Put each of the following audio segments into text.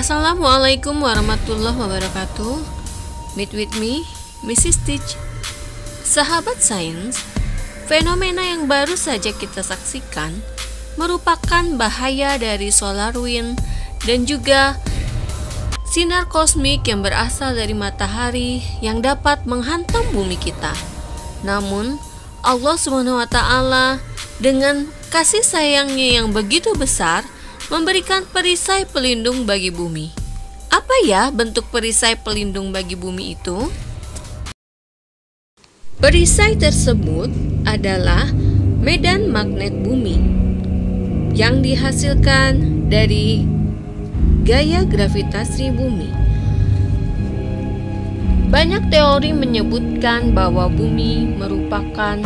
Assalamualaikum warahmatullahi wabarakatuh. Meet with me, Mrs. Stitch. Sahabat sains, fenomena yang baru saja kita saksikan merupakan bahaya dari solar wind dan juga sinar kosmik yang berasal dari matahari yang dapat menghantam bumi kita. Namun, Allah SWT dengan kasih sayangnya yang begitu besar memberikan perisai pelindung bagi bumi. Apa ya bentuk perisai pelindung bagi bumi itu? Perisai tersebut adalah medan magnet bumi yang dihasilkan dari gaya gravitasi bumi. Banyak teori menyebutkan bahwa bumi merupakan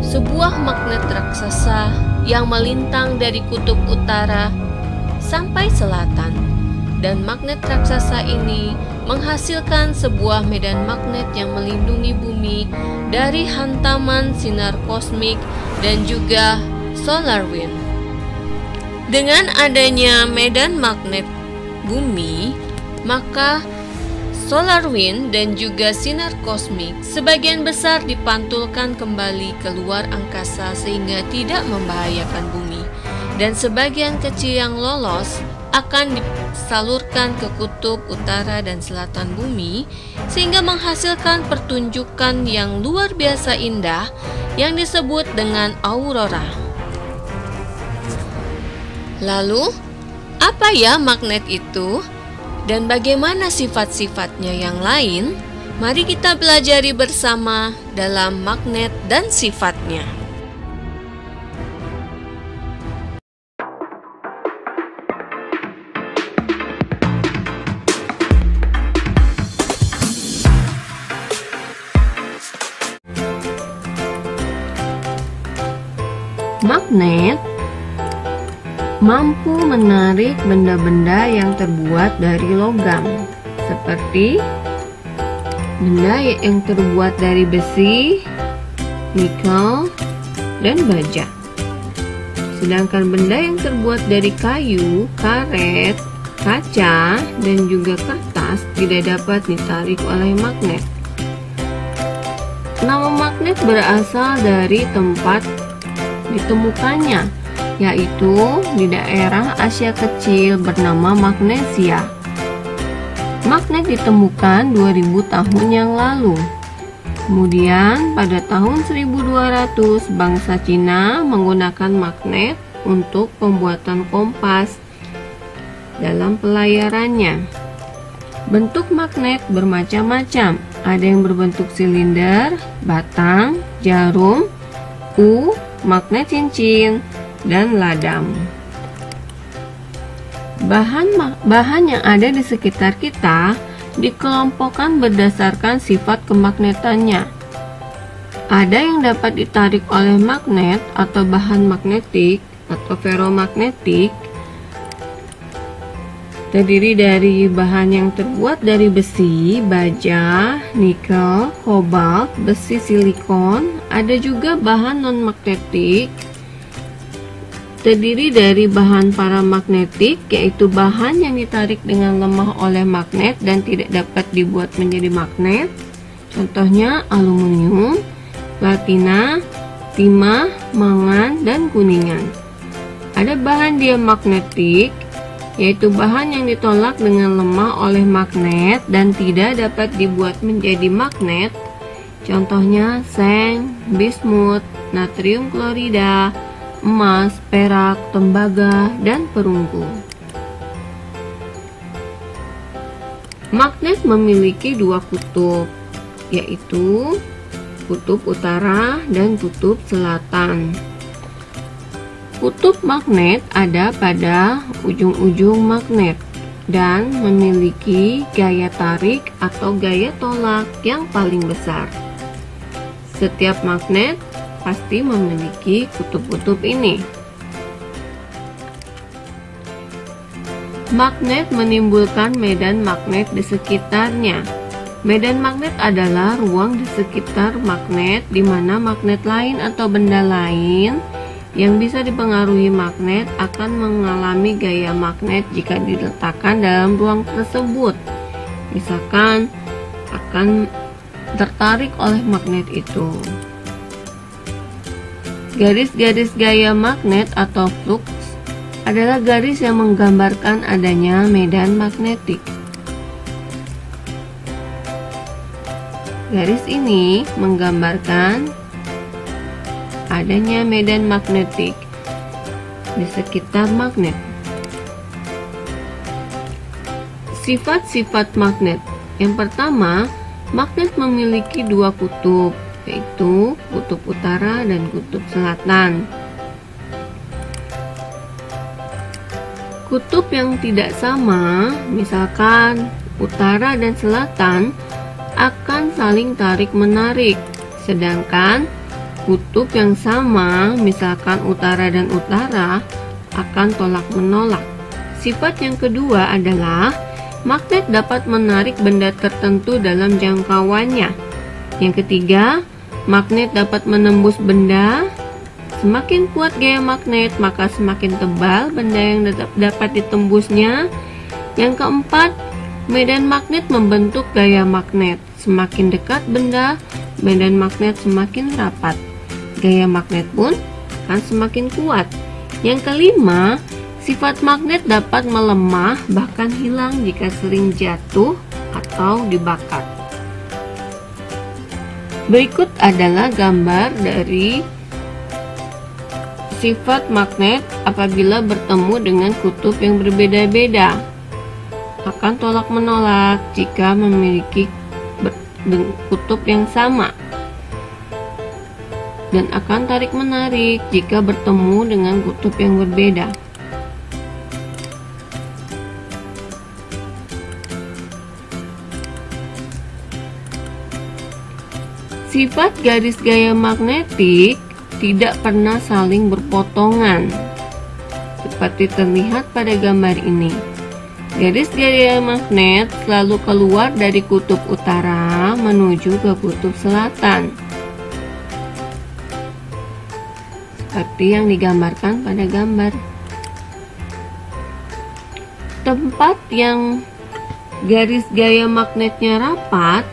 sebuah magnet raksasa yang melintang dari kutub utara sampai selatan, dan magnet raksasa ini menghasilkan sebuah medan magnet yang melindungi bumi dari hantaman sinar kosmik dan juga solar wind. Dengan adanya medan magnet bumi, maka solar wind dan juga sinar kosmik sebagian besar dipantulkan kembali keluar angkasa sehingga tidak membahayakan bumi, dan sebagian kecil yang lolos akan disalurkan ke kutub utara dan selatan bumi sehingga menghasilkan pertunjukan yang luar biasa indah yang disebut dengan aurora. Lalu, apa ya magnet itu? Dan bagaimana sifat-sifatnya yang lain? Mari kita pelajari bersama dalam magnet dan sifatnya. Magnet mampu menarik benda-benda yang terbuat dari logam, seperti benda yang terbuat dari besi, nikel, dan baja. Sedangkan benda yang terbuat dari kayu, karet, kaca, dan juga kertas tidak dapat ditarik oleh magnet. Nama magnet berasal dari tempat ditemukannya, yaitu di daerah Asia Kecil bernama Magnesia. Magnet ditemukan 2000 tahun yang lalu. Kemudian pada tahun 1200 bangsa Cina menggunakan magnet untuk pembuatan kompas dalam pelayarannya. Bentuk magnet bermacam-macam, ada yang berbentuk silinder, batang, jarum, magnet cincin, dan ladang. Bahan yang ada di sekitar kita dikelompokkan berdasarkan sifat kemagnetannya. Ada yang dapat ditarik oleh magnet atau bahan magnetik atau ferromagnetik, terdiri dari bahan yang terbuat dari besi, baja, nikel, kobalt, besi silikon. Ada juga bahan non-magnetik, terdiri dari bahan paramagnetik, yaitu bahan yang ditarik dengan lemah oleh magnet dan tidak dapat dibuat menjadi magnet. Contohnya aluminium, platina, timah, mangan, dan kuningan. Ada bahan diamagnetik, yaitu bahan yang ditolak dengan lemah oleh magnet dan tidak dapat dibuat menjadi magnet. Contohnya seng, bismut, natrium klorida, emas, perak, tembaga, dan perunggu. Magnet memiliki dua kutub, yaitu kutub utara dan kutub selatan. Kutub magnet ada pada ujung-ujung magnet dan memiliki gaya tarik atau gaya tolak yang paling besar. Setiap magnet pasti memiliki kutub-kutub ini. Magnet menimbulkan medan magnet di sekitarnya. Medan magnet adalah ruang di sekitar magnet di mana magnet lain atau benda lain yang bisa dipengaruhi magnet akan mengalami gaya magnet jika diletakkan dalam ruang tersebut. Misalkan akan tertarik oleh magnet itu. Garis-garis gaya magnet atau flux adalah garis yang menggambarkan adanya medan magnetik. Garis ini menggambarkan adanya medan magnetik di sekitar magnet. Sifat-sifat magnet. Yang pertama, magnet memiliki dua kutub, yaitu kutub utara dan kutub selatan. Kutub yang tidak sama, misalkan utara dan selatan, akan saling tarik-menarik, sedangkan kutub yang sama, misalkan utara dan utara, akan tolak-menolak. Sifat yang kedua adalah magnet dapat menarik benda tertentu dalam jangkauannya. Yang ketiga, magnet dapat menembus benda. Semakin kuat gaya magnet, maka semakin tebal benda yang dapat ditembusnya. Yang keempat, medan magnet membentuk gaya magnet. Semakin dekat benda, medan magnet semakin rapat. Gaya magnet pun akan semakin kuat. Yang kelima, sifat magnet dapat melemah bahkan hilang jika sering jatuh atau dibakar. Berikut adalah gambar dari sifat magnet apabila bertemu dengan kutub yang berbeda-beda. Akan tolak-menolak jika memiliki kutub yang sama, dan akan tarik-menarik jika bertemu dengan kutub yang berbeda. Sifat garis gaya magnetik tidak pernah saling berpotongan, seperti terlihat pada gambar ini. Garis gaya magnet selalu keluar dari kutub utara menuju ke kutub selatan, seperti yang digambarkan pada gambar. Tempat yang garis gaya magnetnya rapat,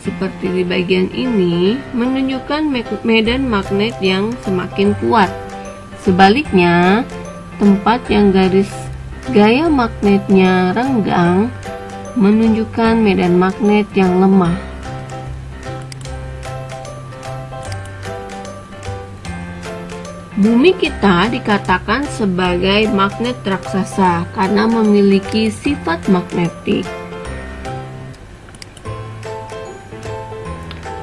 seperti di bagian ini, menunjukkan medan magnet yang semakin kuat. Sebaliknya, tempat yang garis gaya magnetnya renggang menunjukkan medan magnet yang lemah. Bumi kita dikatakan sebagai magnet raksasa karena memiliki sifat magnetik.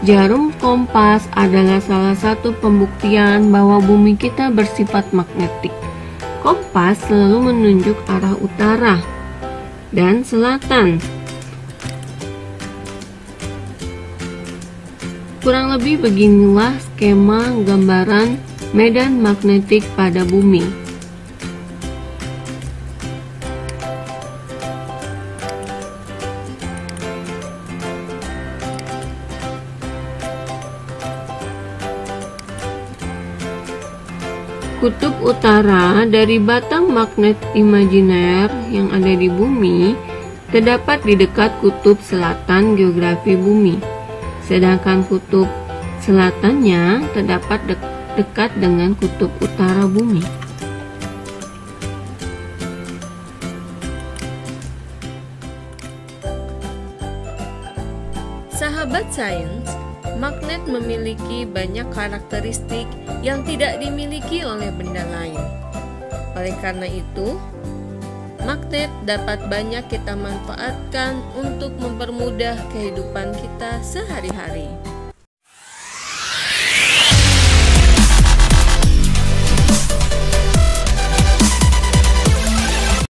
Jarum kompas adalah salah satu pembuktian bahwa bumi kita bersifat magnetik. Kompas selalu menunjuk arah utara dan selatan. Kurang lebih beginilah skema gambaran medan magnetik pada bumi. Kutub utara dari batang magnet imajiner yang ada di bumi terdapat di dekat kutub selatan geografi bumi, sedangkan kutub selatannya terdapat dekat dengan kutub utara bumi. Sahabat sains, magnet memiliki banyak karakteristik yang tidak dimiliki oleh benda lain. Oleh karena itu, magnet dapat banyak kita manfaatkan untuk mempermudah kehidupan kita sehari-hari.